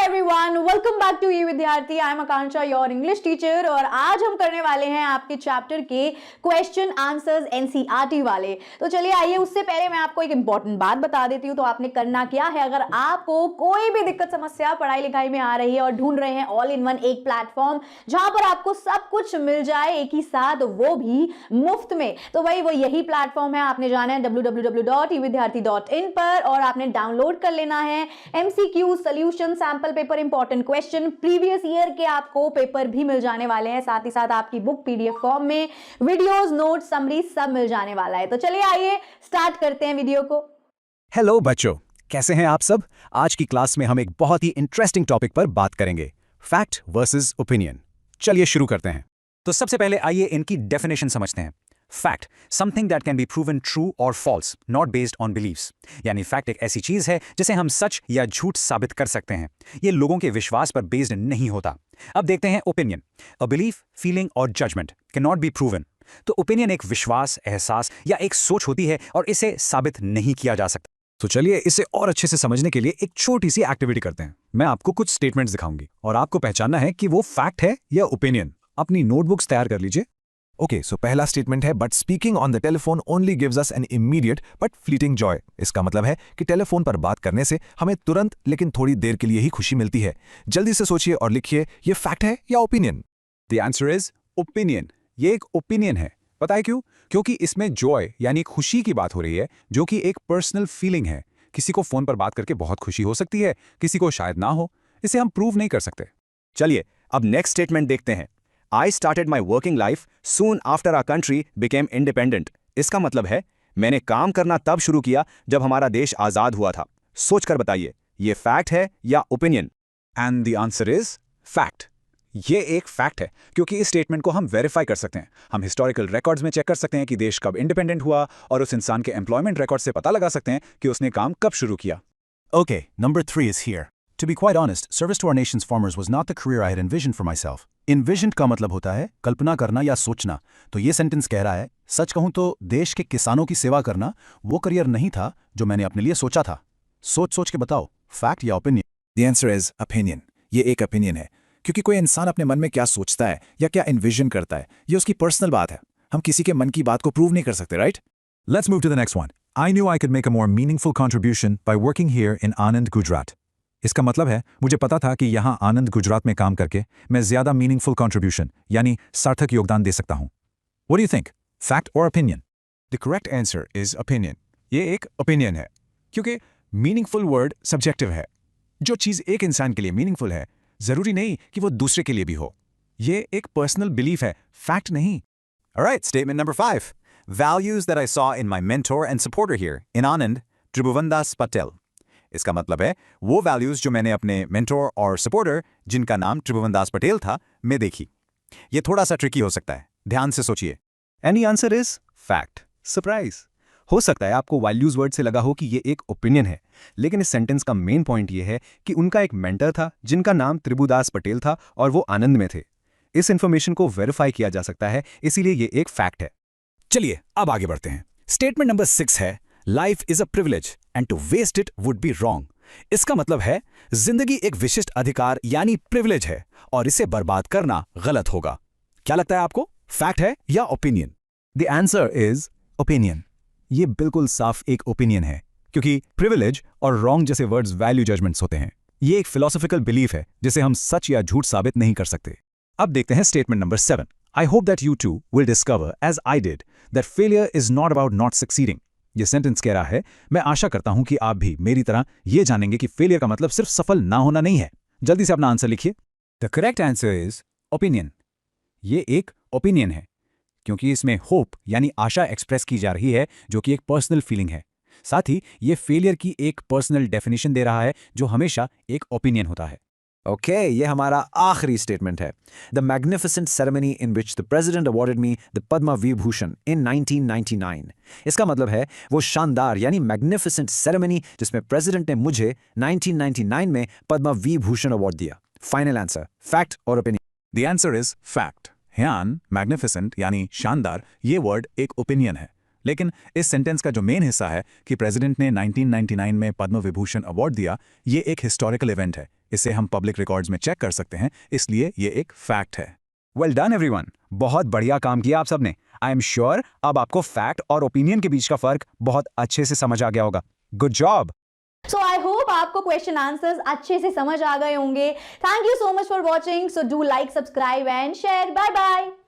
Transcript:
Everyone, welcome back to you विद्यार्थी। I am Akanksha, your English teacher. और आज हम करने वाले हैं आपके चैप्टर के क्वेश्चन आंसर्स एनसीईआरटी वाले। तो चलिए आइए, उससे पहले मैं आपको एक इंपॉर्टेंट बात बता देती हूँ। तो आपने करना क्या है, अगर आपको कोई भी दिक्कत समस्या पढ़ाई लिखाई में आ रही है और ढूंढ रहे हैं ऑल इन वन एक प्लेटफॉर्म जहां पर आपको सब कुछ मिल जाए एक ही साथ, वो भी मुफ्त में, तो भाई वो यही प्लेटफॉर्म है। आपने जाना है www.evidyarthi.in पर और आपने डाउनलोड कर लेना है MCQ solution, sample paper, important question, previous year के आपको पेपर भी मिल जाने वाले हैं। साथ ही साथ आपकी बुक पीडीएफ फॉर्म में वीडियोस, नोट्स, समरी सब मिल जाने वाला है। तो चलिए आइए स्टार्ट करते हैं वीडियो को। हेलो बच्चों, कैसे हैं आप सब। आज की क्लास में हम एक बहुत ही इंटरेस्टिंग टॉपिक पर बात करेंगे, फैक्ट वर्सेस ओपिनियन। चलिए शुरू करते हैं। तो सबसे पहले आइए इनकी डेफिनेशन समझते हैं। Fact, something that can be proven true और false, not based on beliefs. यानी फैक्ट एक ऐसी चीज है जिसे हम सच या झूठ साबित कर सकते हैं। ये लोगों के विश्वास पर बेस्ड नहीं होता। अब देखते हैं ओपिनियन। अ बिलीफ, फीलिंग और judgement can not be proven. तो ओपिनियन एक विश्वास, एहसास या एक सोच होती है और इसे साबित नहीं किया जा सकता। तो चलिए इसे और अच्छे से समझने के लिए एक छोटी सी एक्टिविटी करते हैं। मैं आपको कुछ स्टेटमेंट्स दिखाऊंगी और आपको पहचानना है कि वो फैक्ट है या ओपिनियन। अपनी नोटबुक्स तैयार कर लीजिए। ओके, सो पहला स्टेटमेंट है, but speaking on the telephone only gives us an immediate but fleeting Joy. इसका मतलब है कि टेलीफोन पर बात करने से हमें तुरंत लेकिन थोड़ी देर के लिए ही खुशी मिलती है। जल्दी से सोचिए और लिखिए, ये फैक्ट है या opinion. The answer is opinion. ये एक ओपिनियन है। पता है क्यों? क्योंकि इसमें जॉय यानी खुशी की बात हो रही है, जो कि एक पर्सनल फीलिंग है। किसी को फोन पर बात करके बहुत खुशी हो सकती है, किसी को शायद ना हो। इसे हम प्रूव नहीं कर सकते। चलिए अब नेक्स्ट स्टेटमेंट देखते हैं। I started my working life soon after our country became independent। इसका मतलब है मैंने काम करना तब शुरू किया जब हमारा देश आजाद हुआ था। सोचकर बताइए, ये फैक्ट है या opinion? And the answer is fact. ये एक फैक्ट है क्योंकि इस स्टेटमेंट को हम वेरीफाई कर सकते हैं। हम हिस्टोरिकल रिकॉर्ड्स में चेक कर सकते हैं कि देश कब इंडिपेंडेंट हुआ और उस इंसान के एम्प्लॉयमेंट रिकॉर्ड से पता लगा सकते हैं कि उसने काम कब शुरू किया। Okay, number 3 is here. To be quite honest, service to our nation's farmers was not the career I had envisioned for myself. Envisioned का मतलब होता है कल्पना करना या सोचना। तो ये सेंटेंस कह रहा है, सच कहूं तो देश के किसानों की सेवा करना वो करियर नहीं था जो मैंने अपने लिए सोचा था। सोच सोच के बताओ, फैक्ट या opinion? The answer is opinion। ये एक ओपिनियन है क्योंकि कोई इंसान अपने मन में क्या सोचता है या क्या एनविजन करता है, ये उसकी पर्सनल बात है। हम किसी के मन की बात को प्रूव नहीं कर सकते, right? Let's move to the next one. I knew I could make a more meaningful contribution by working here in Anand, Gujarat. इसका मतलब है मुझे पता था कि यहाँ आनंद गुजरात में काम करके मैं ज्यादा मीनिंगफुल कंट्रीब्यूशन यानी सार्थक योगदान दे सकता हूँ। What do you think? Fact or opinion? The correct answer is opinion। ये एक ओपिनियन है क्योंकि मीनिंगफुल वर्ड सब्जेक्टिव है। जो चीज़ एक इंसान के लिए मीनिंगफुल है जरूरी नहीं कि वो दूसरे के लिए भी हो। ये एक पर्सनल बिलीफ है, फैक्ट नहीं। Alright, statement number 5. Values that I saw in my mentor and supporter here in Anand, Tribhuvandas Patel। इसका मतलब है वो वैल्यूज जो मैंने अपने मेंटोर और सपोर्टर, जिनका नाम त्रिभुवनदास पटेल था, में देखी। ये थोड़ा सा ट्रिकी हो सकता है, ध्यान से सोचिए। And the answer is fact. Surprise. हो सकता है आपको वैल्यूज वर्ड से लगा हो कि ये एक ओपिनियन है, लेकिन इस सेंटेंस का मेन पॉइंट ये है कि उनका एक मेंटर था जिनका नाम त्रिभुदास पटेल था और वो आनंद में थे। इस इंफॉर्मेशन को वेरीफाई किया जा सकता है, इसीलिए ये एक फैक्ट है। चलिए अब आगे बढ़ते हैं। स्टेटमेंट नंबर 6 है, life is a privilege and to waste it would be wrong. इसका मतलब है जिंदगी एक विशिष्ट अधिकार यानी प्रिविलेज है और इसे बर्बाद करना गलत होगा। क्या लगता है आपको, फैक्ट है या opinion? The answer is opinion। ये बिल्कुल साफ एक ओपिनियन है क्योंकि प्रिविलेज और रॉन्ग जैसे वर्ड्स वैल्यू जजमेंट्स होते हैं। ये एक फिलोसॉफिकल बिलीफ है जिसे हम सच या झूठ साबित नहीं कर सकते। अब देखते हैं statement number 7। I hope that you too will discover as I did that failure is not about not succeeding. ये सेंटेंस कह रहा है, मैं आशा करता हूं कि आप भी मेरी तरह ये जानेंगे कि फेलियर का मतलब सिर्फ सफल ना होना नहीं है। जल्दी से अपना आंसर लिखिए। The correct answer is opinion. ये एक ओपिनियन है क्योंकि इसमें होप यानी आशा एक्सप्रेस की जा रही है, जो कि एक पर्सनल फीलिंग है। साथ ही ये फेलियर की एक पर्सनल डेफिनेशन दे रहा है, जो हमेशा एक ओपिनियन होता है। ओके, ये हमारा आखिरी स्टेटमेंट है। The magnificent ceremony in which the president awarded me the Padma Vibhushan in 1999। इसका मतलब है वो शानदार यानी मैग्निफिसेंट सेरेमनी जिसमें प्रेसिडेंट ने मुझे 1999 में पद्मा विभूषण अवार्ड दिया। फाइनल आंसर, फैक्ट और opinion? The answer is fact। ह्यान, मैग्निफिसेंट यानी शानदार, ये वर्ड एक ओपिनियन है, लेकिन इस सेंटेंस का जो मेन हिस्सा है कि प्रेसिडेंट ने 1999 में पद्म विभूषण अवार्ड दिया, ये एक हिस्टोरिकल इवेंट है। इसे हम पब्लिक रिकॉर्ड्स में चेक कर सकते हैं, इसलिए ये एक फैक्ट है। वेल डन एवरीवन, बहुत बढ़िया काम किया आप सबने। आई एम श्योर अब आपको फैक्ट और ओपिनियन के बीच का फर्क बहुत अच्छे से समझ आ गया होगा। Good job. So I hope आपको क्वेश्चन आंसर्स अच्छे से समझ आ गए होंगे। Thank you so much for watching. So do like, subscribe and share. Bye bye.